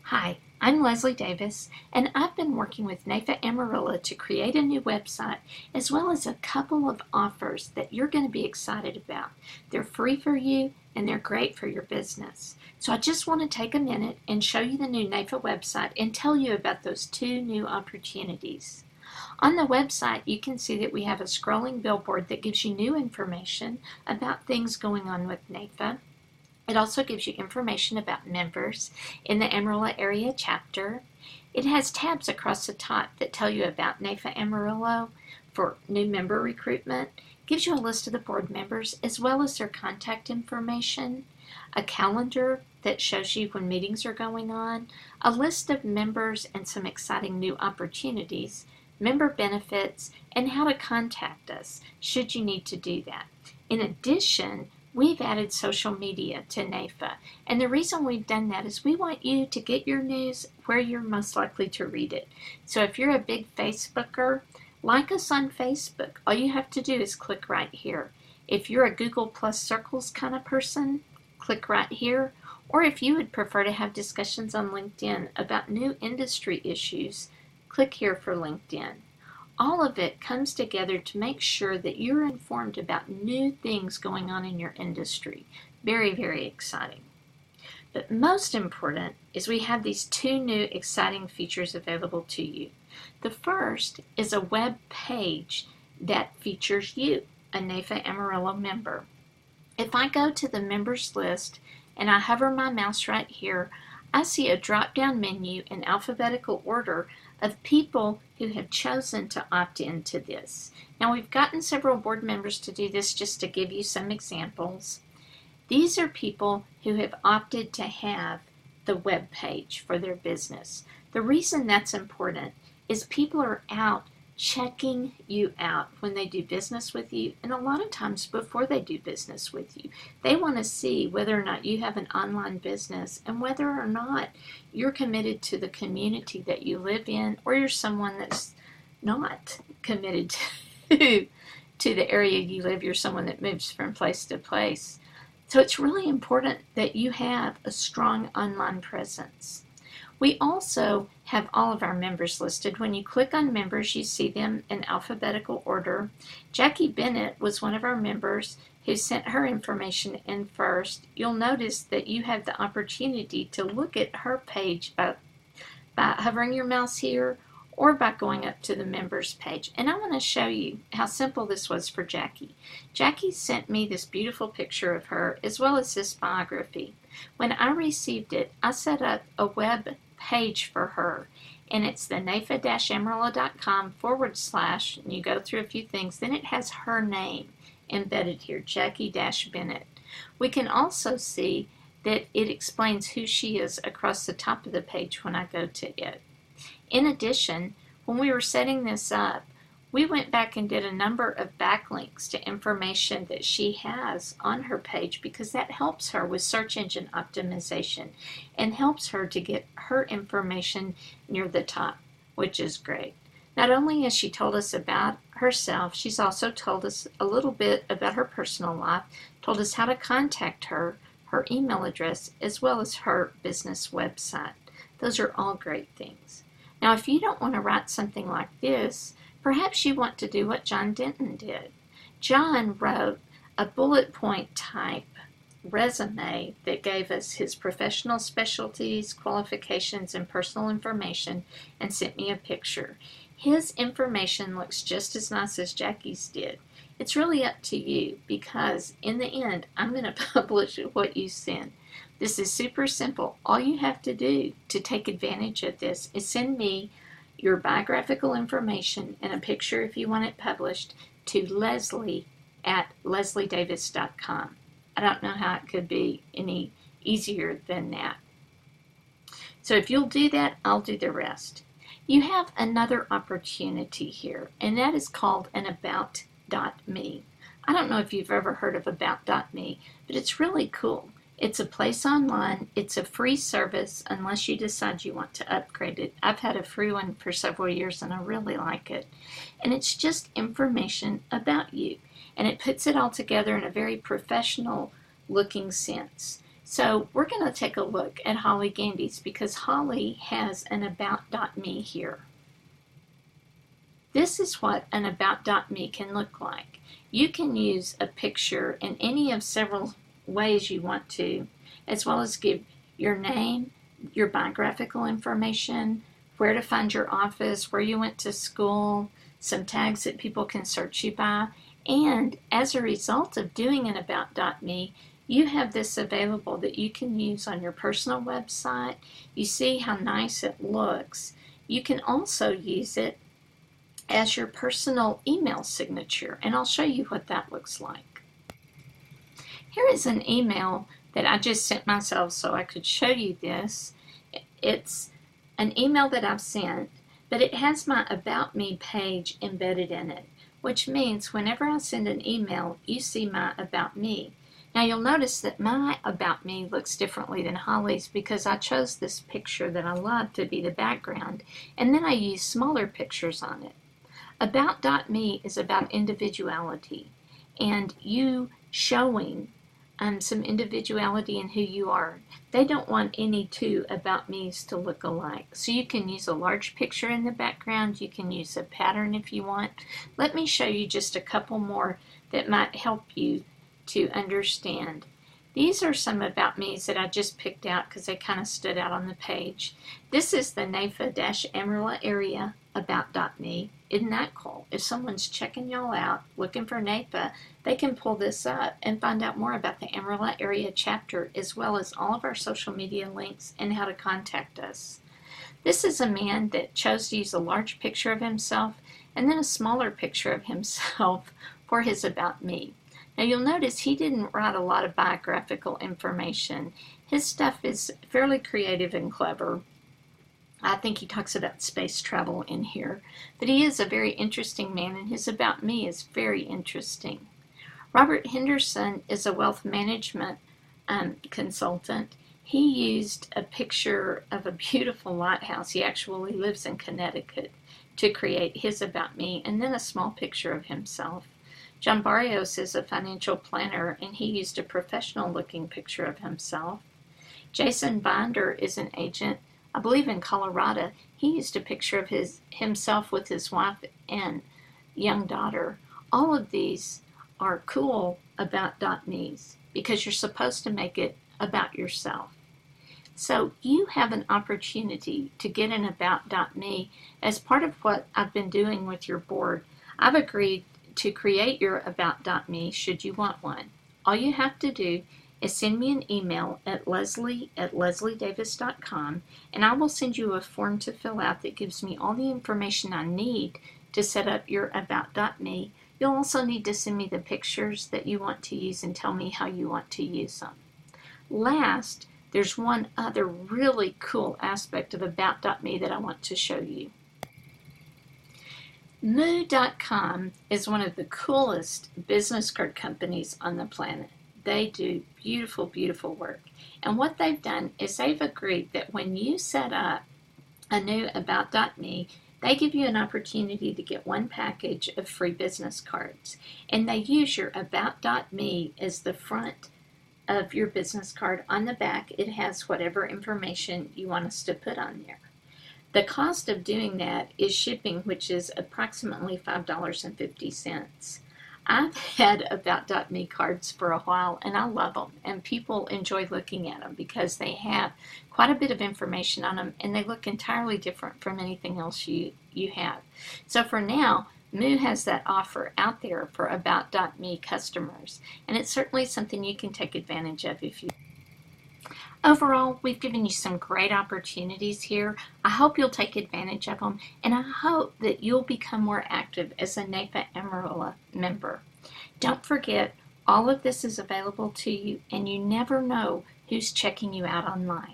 Hi, I'm Leslie Davis, and I've been working with NAIFA-Amarillo to create a new website as well as a couple of offers that you're going to be excited about. They're free for you and they're great for your business. So I just want to take a minute and show you the new NAIFA website and tell you about those two new opportunities. On the website, you can see that we have a scrolling billboard that gives you new information about things going on with NAIFA. It also gives you information about members in the Amarillo area chapter. It has tabs across the top that tell you about NAIFA-Amarillo for new member recruitment. It gives you a list of the board members as well as their contact information, a calendar that shows you when meetings are going on, a list of members and some exciting new opportunities, member benefits, and how to contact us should you need to do that. In addition, we've added social media to NAIFA, and the reason we've done that is we want you to get your news where you're most likely to read it. So if you're a big Facebooker, like us on Facebook. All you have to do is click right here. If you're a Google Plus Circles kind of person, click right here. Or if you would prefer to have discussions on LinkedIn about new industry issues, click here for LinkedIn. All of it comes together to make sure that you're informed about new things going on in your industry. Very, very exciting. But most important is we have these two new exciting features available to you. The first is a web page that features you, a NAIFA-Amarillo member. If I go to the members list and I hover my mouse right here, I see a drop-down menu in alphabetical order of people who have chosen to opt into this. Now, we've gotten several board members to do this just to give you some examples. These are people who have opted to have the web page for their business. The reason that's important is people are out checking you out when they do business with you, and a lot of times before they do business with you. They want to see whether or not you have an online business and whether or not you're committed to the community that you live in, or you're someone that's not committed to the area you live. You're someone that moves from place to place. So it's really important that you have a strong online presence. We also have all of our members listed. When you click on members, you see them in alphabetical order. Jackie Bennett was one of our members who sent her information in first. You'll notice that you have the opportunity to look at her page by hovering your mouse here or by going up to the members page. And I want to show you how simple this was for Jackie. Jackie sent me this beautiful picture of her as well as this biography. When I received it, I set up a web page for her, and it's the naifa-amarillo.com / and you go through a few things. Then it has her name embedded here, Jackie-Bennett. We can also see that it explains who she is across the top of the page when I go to it. In addition, when we were setting this up, we went back and did a number of backlinks to information that she has on her page because that helps her with search engine optimization and helps her to get her information near the top, which is great. Not only has she told us about herself, she's also told us a little bit about her personal life, told us how to contact her, her email address, as well as her business website. Those are all great things. Now, if you don't want to write something like this, perhaps you want to do what John Denton did. John wrote a bullet point type resume that gave us his professional specialties, qualifications, and personal information and sent me a picture. His information looks just as nice as Jackie's did. It's really up to you because in the end, I'm going to publish what you send. This is super simple. All you have to do to take advantage of this is send me your biographical information and a picture if you want it published to leslie@lesliedavis.com. I don't know how it could be any easier than that. So if you'll do that, I'll do the rest. You have another opportunity here, and that is called an about.me. I don't know if you've ever heard of about.me, but it's really cool. It's a place online. It's a free service unless you decide you want to upgrade it. I've had a free one for several years and I really like it. And it's just information about you. And it puts it all together in a very professional looking sense. So we're going to take a look at Holly Gandy's because Holly has an About.me here. This is what an About.me can look like. You can use a picture in any of several ways you want to, as well as give your name, your biographical information, where to find your office, where you went to school, some tags that people can search you by. And as a result of doing an About.me, you have this available that you can use on your personal website. You see how nice it looks. You can also use it as your personal email signature, and I'll show you what that looks like. Here is an email that I just sent myself so I could show you this. It's an email that I've sent, but it has my About Me page embedded in it, which means whenever I send an email, you see my About Me. Now you'll notice that my About Me looks differently than Holly's because I chose this picture that I love to be the background, and then I use smaller pictures on it. About.me is about individuality and you showing some individuality in who you are. They don't want any two About Me's to look alike. So you can use a large picture in the background. You can use a pattern if you want. Let me show you just a couple more that might help you to understand. These are some About Me's that I just picked out because they kind of stood out on the page. This is the NAIFA-Amarillo area About.me. Isn't that cool? If someone's checking y'all out, looking for NAIFA, they can pull this up and find out more about the Amarillo area chapter, as well as all of our social media links and how to contact us. This is a man that chose to use a large picture of himself and then a smaller picture of himself for his About Me. Now you'll notice he didn't write a lot of biographical information. His stuff is fairly creative and clever. I think he talks about space travel in here, but he is a very interesting man, and his About Me is very interesting. Robert Henderson is a wealth management consultant. He used a picture of a beautiful lighthouse. He actually lives in Connecticut to create his About Me, and then a small picture of himself. John Barrios is a financial planner, and he used a professional-looking picture of himself. Jason Binder is an agent, I believe in Colorado. He used a picture of himself with his wife and young daughter. All of these are cool About.me's because you're supposed to make it about yourself. So you have an opportunity to get an About.me as part of what I've been doing with your board. I've agreed to create your About.me should you want one. All you have to do is send me an email at leslie@lesliedavis.com, and I will send you a form to fill out that gives me all the information I need to set up your About.me. You'll also need to send me the pictures that you want to use and tell me how you want to use them. Last, there's one other really cool aspect of About.me that I want to show you. Moo.com is one of the coolest business card companies on the planet. They do beautiful, beautiful work. And what they've done is they've agreed that when you set up a new About.me, they give you an opportunity to get one package of free business cards. And they use your About.me as the front of your business card. On the back, it has whatever information you want us to put on there. The cost of doing that is shipping, which is approximately $5.50. I've had About.me cards for a while, and I love them, and people enjoy looking at them because they have quite a bit of information on them, and they look entirely different from anything else you have. So for now, Moo has that offer out there for About.me customers, and it's certainly something you can take advantage of if you. Overall, we've given you some great opportunities here. I hope you'll take advantage of them, and I hope that you'll become more active as a NAIFA-Amarillo member. Don't forget, all of this is available to you, and you never know who's checking you out online.